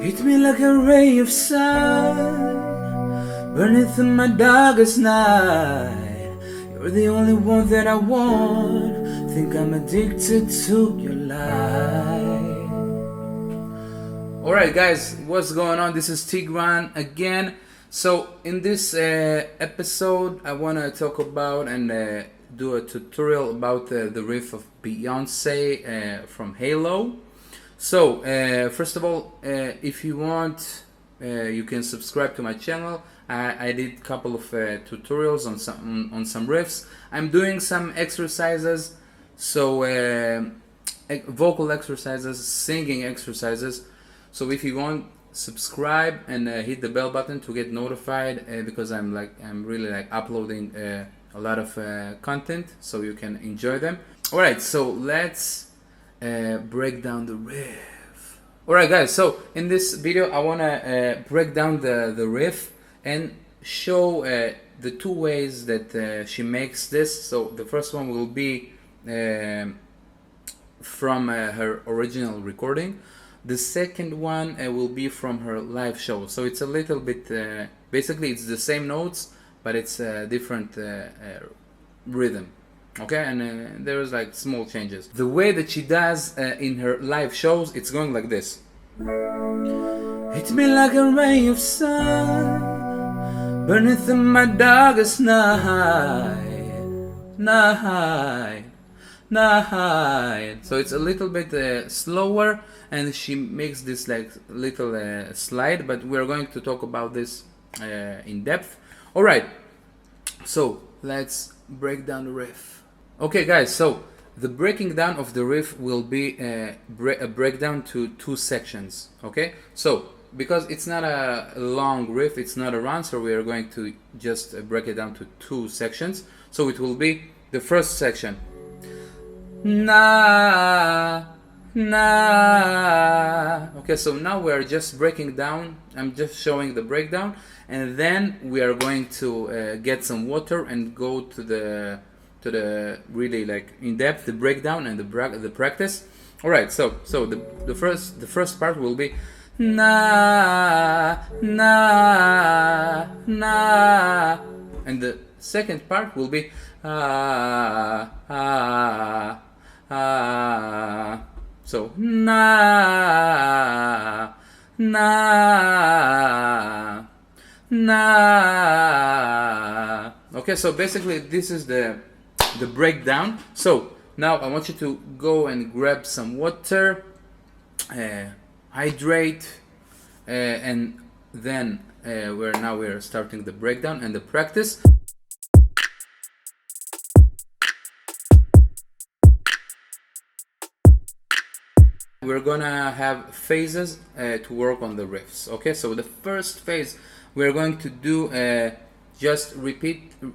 Hit me like a ray of sun, burning through my darkest night. You're the only one that I want. Think I'm addicted to your light. Alright guys, what's going on? This is Tigran again. So in this episode I want to talk about and do a tutorial about the riff of Beyonce from Halo. So first of all, if you want, you can subscribe to my channel. I did a couple of tutorials on some riffs. I'm doing some exercises, so vocal exercises, singing exercises. So if you want, subscribe and hit the bell button to get notified, because I'm really uploading a lot of content, so you can enjoy them. All right, so let's break down the riff. Alright guys, so in this video I want to break down the riff and show the two ways that she makes this. So the first one will be from her original recording. The second one will be from her live show. So it's a little bit, basically it's the same notes, but it's a different rhythm. Okay, and there's small changes. The way that she does in her live shows, it's going like this. Hit me like a ray of sun, burning through my darkest night. So it's a little bit slower, and she makes this little slide, but we're going to talk about this in depth. Alright, so let's break down the riff. Okay guys, so the breaking down of the riff will be a breakdown to two sections. Okay, so because it's not a long riff, it's not a run, so we are going to just break it down to two sections. So it will be the first section, na na. Okay, so now we are just breaking down. I'm just showing the breakdown, and then we are going to get some water and go to the really in depth, the breakdown and the practice. All right, so the first part will be na na na, and the second part will be ah ah ah. So na na na. Okay, so basically this is the breakdown. So now I want you to go and grab some water, hydrate, and then we're starting the breakdown and the practice. We're gonna have phases to work on the riffs. Okay, so the first phase we're going to do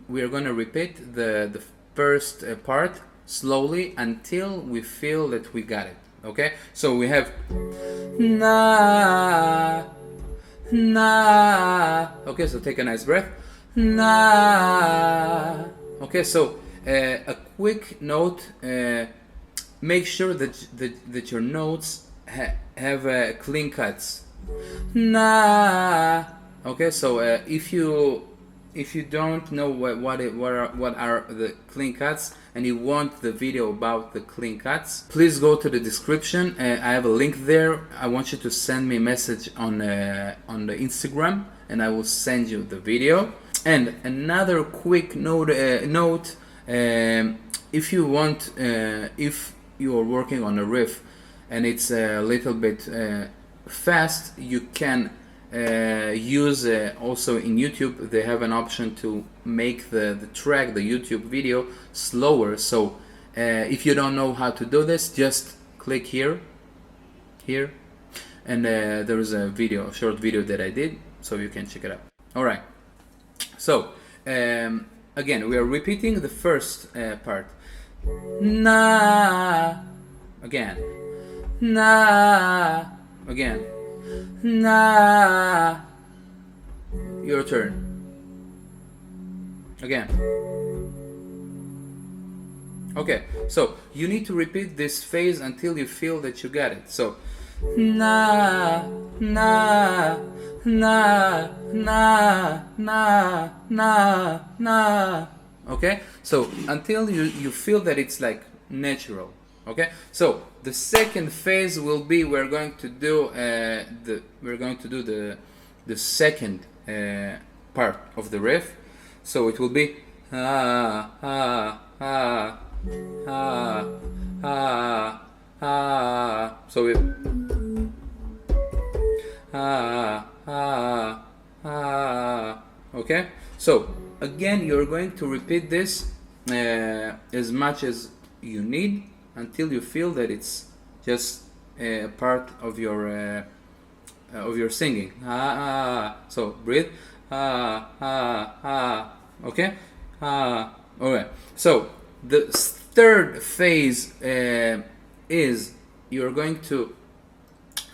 we're gonna repeat the first part slowly until we feel that we got it. Okay, so we have na na. Okay, so take a nice breath, na. Okay, so a quick note, make sure that your notes have clean cuts, na. Okay, so if you don't know what are the clean cuts and you want the video about the clean cuts, please go to the description. I have a link there. I want you to send me a message on the Instagram, and I will send you the video. And another quick note, if you want, if you are working on a riff and it's a little bit fast, you can use also in YouTube they have an option to make the track, the YouTube video, slower. So if you don't know how to do this, just click here, and there is a short video that I did, so you can check it out. Alright, so again we are repeating the first part, na, again, na, again, na. Your turn. Again. Okay, so you need to repeat this phase until you feel that you got it. So na na na na na na na. Okay, so until you feel that it's like natural. Okay, so the second phase will be we're going to do the second part of the riff. So it will be ah ah ah ah ah ah. So it ah ah ah. Okay, so again you're going to repeat this as much as you need until you feel that it's just a part of your singing. Ah, ah. So breathe. Ah, ah, ah. Okay. Ah. All right. So the third phase is you're going to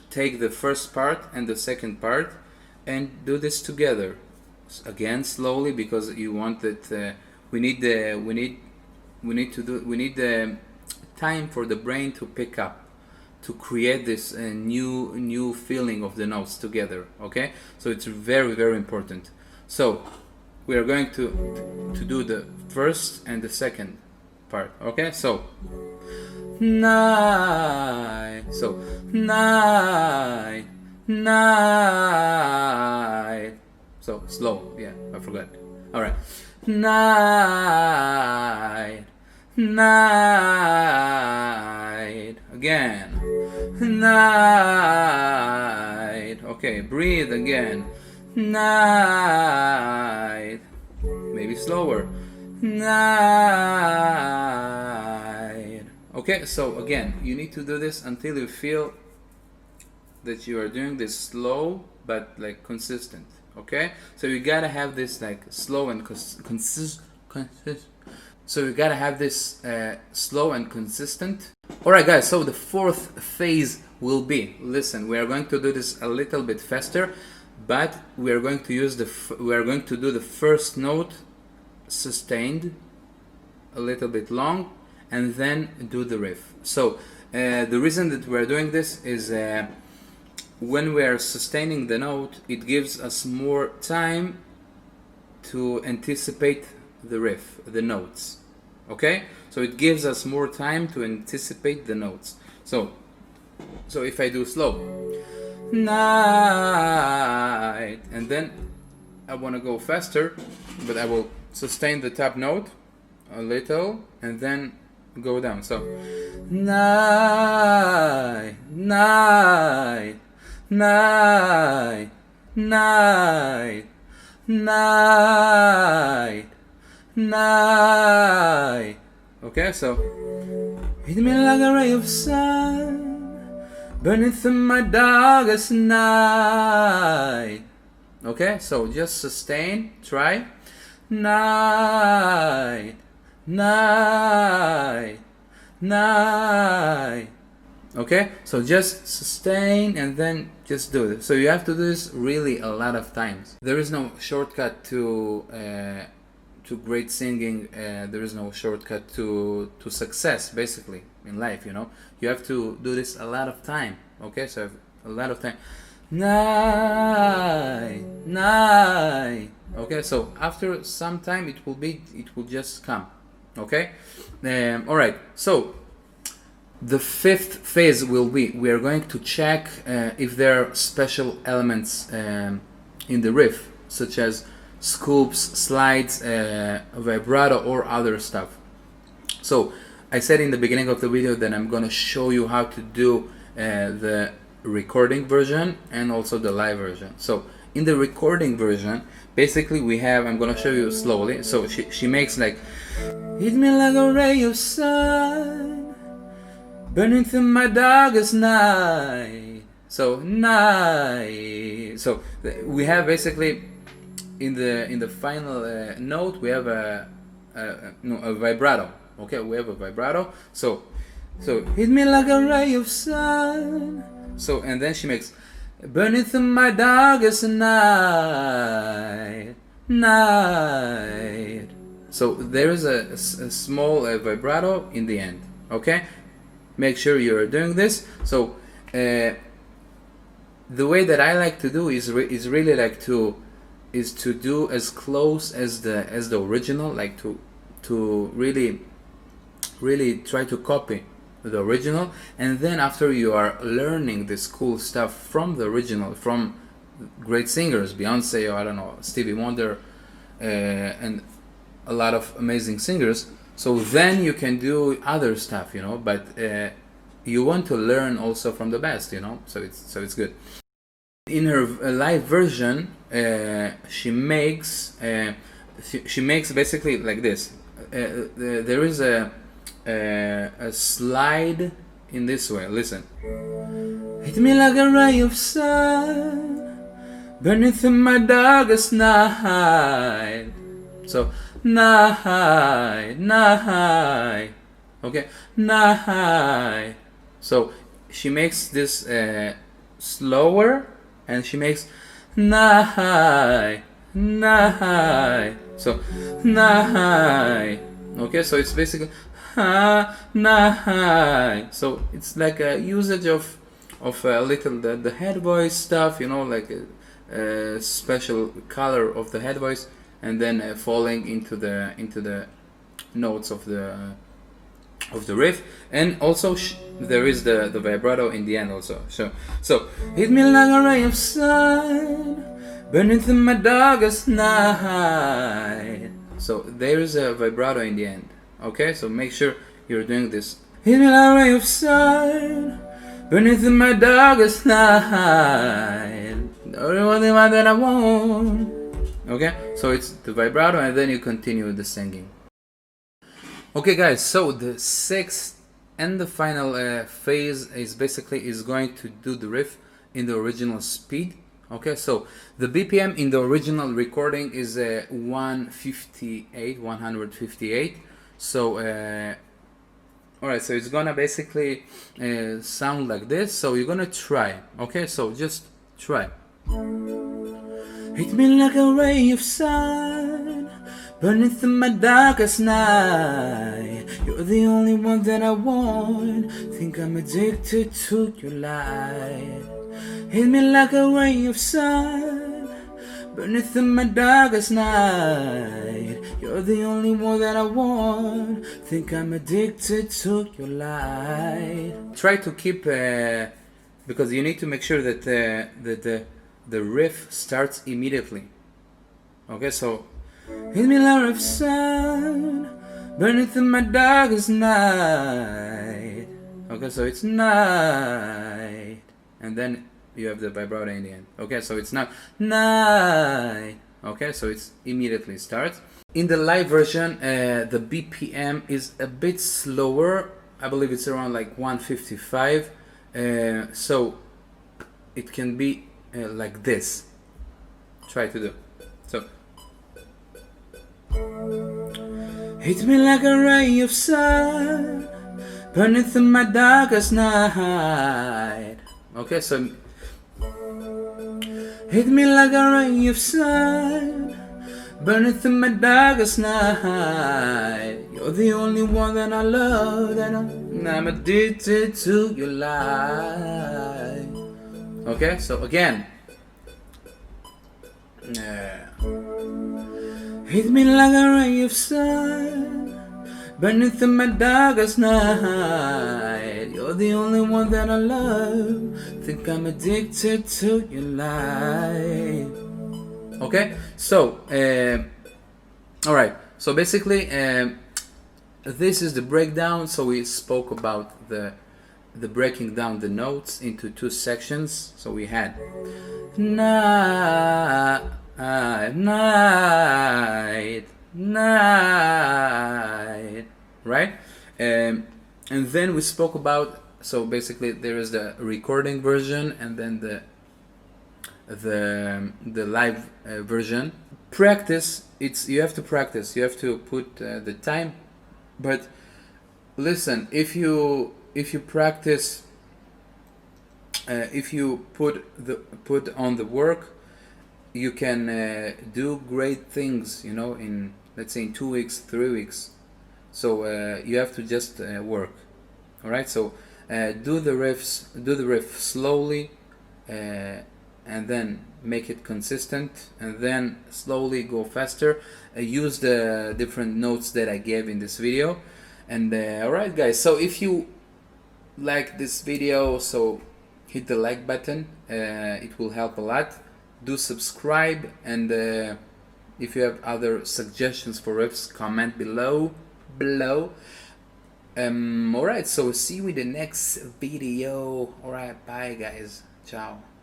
take the first part and the second part and do this together. Again, slowly, because you want that. We need time for the brain to pick up, to create this new feeling of the notes together. Okay, so it's very important. So we are going to do the first and the second part. Okay, so night, so night, night. So slow, yeah, I forgot. All right, night, night. Again, night. Okay, breathe again. Night. Maybe slower. Night. Okay, so again, you need to do this until you feel that you are doing this slow but like consistent. Okay, so you gotta have this like slow and consistent. So you gotta have this slow and consistent. Alright guys, so the fourth phase will be, listen, we are going to do this a little bit faster, but we are going to use we are going to do the first note sustained, a little bit long, and then do the riff. So the reason that we are doing this is when we are sustaining the note, it gives us more time to anticipate the riff, the notes. Okay, so it gives us more time to anticipate the notes. So if I do slow, night, and then I want to go faster, but I will sustain the top note a little and then go down. So night, night, night, night, night, night. Okay, so hit me like a ray of sun, burning through my darkest night. Okay, so just sustain, try. Night, night, night. Okay, so just sustain and then just do it. So you have to do this really a lot of times. There is no shortcut to great singing. There is no shortcut to success, basically, in life. You know, you have to do this a lot of time. Okay, so a lot of time. Night, night. Okay, so after some time it will just come. Okay, all right. So the fifth phase will be, we are going to check if there are special elements in the riff, such as scoops, slides, vibrato, or other stuff. So I said in the beginning of the video that I'm going to show you how to do the recording version and also the live version. So in the recording version, basically we have, I'm going to show you slowly. So she makes like, hit me like a ray of sun, burning through my darkest night. So night. So we have basically in the final note we have a vibrato. Okay, we have a vibrato. So hit me like a ray of sun. So and then she makes burning through my darkest night. So there is a small vibrato in the end. Okay, make sure you are doing this. So the way that I like to do is really like to do as close as the original, like to really try to copy the original, and then after you are learning this cool stuff from the original, from great singers, Beyonce, or I don't know, Stevie Wonder, and a lot of amazing singers, so then you can do other stuff, but you want to learn also from the best, so it's good. In her live version, she makes basically like this. There is a slide in this way. Listen. Hit me like a ray of sun, burning through my darkest night. So night, okay, night. So she makes this slower, and she makes night. So night. Okay, so it's basically night. So it's like a usage of a little the head voice stuff, like a special color of the head voice, and then falling into the notes of the riff, and also there is the vibrato in the end also. So hit me like a ray of sun, burning through my darkest night. So there is a vibrato in the end. Okay, so make sure you're doing this. Hit me like a ray of sun, burning through my darkest night. The only one that I want. Okay, so it's the vibrato, and then you continue with the singing. Okay, guys, so the sixth and the final phase is going to do the riff in the original speed. Okay, so the BPM in the original recording is 158. So alright, so it's gonna basically sound like this. So you're gonna try. Okay, so just try. Hit me like a ray of sun, burning through my darkest night. You're the only one that I want. Think I'm addicted to your light. Hit me like a ray of sun, burning through my darkest night. You're the only one that I want. Think I'm addicted to your light. Try to keep, because you need to make sure that the riff starts immediately. Okay, so hit me like a sun, burning through my darkest night. Okay, so it's night, and then you have the vibrato in the end. Okay, so it's not night. Okay, so it's immediately starts. In the live version, the BPM is a bit slower. I believe it's around like 155. So it can be like this. Try to do. So hit me like a ray of sun, burning through my darkest night. Okay, so hit me like a ray of sun, burning through my darkest night. You're the only one that I love, and I'm addicted to your light. Okay, so again. Hit me like a ray of sun, burning through my darkest night. You're the only one that I love. Think I'm addicted to your light. Okay, so alright, so basically this is the breakdown. So we spoke about the breaking down the notes into two sections. So we had night, right? And then we spoke about, so basically there is the recording version, and then the live version. Practice, you have to practice, you have to put the time. But listen, if you practice, if you put on the work, you can do great things, in, let's say, in 2 weeks, 3 weeks. So you have to just work. All right, so do the riff slowly, and then make it consistent, and then slowly go faster. Use the different notes that I gave in this video. And alright guys, so if you like this video, so hit the like button, it will help a lot. Do subscribe, and if you have other suggestions for riffs, comment below. Alright, so see you in the next video. Alright, bye guys, ciao.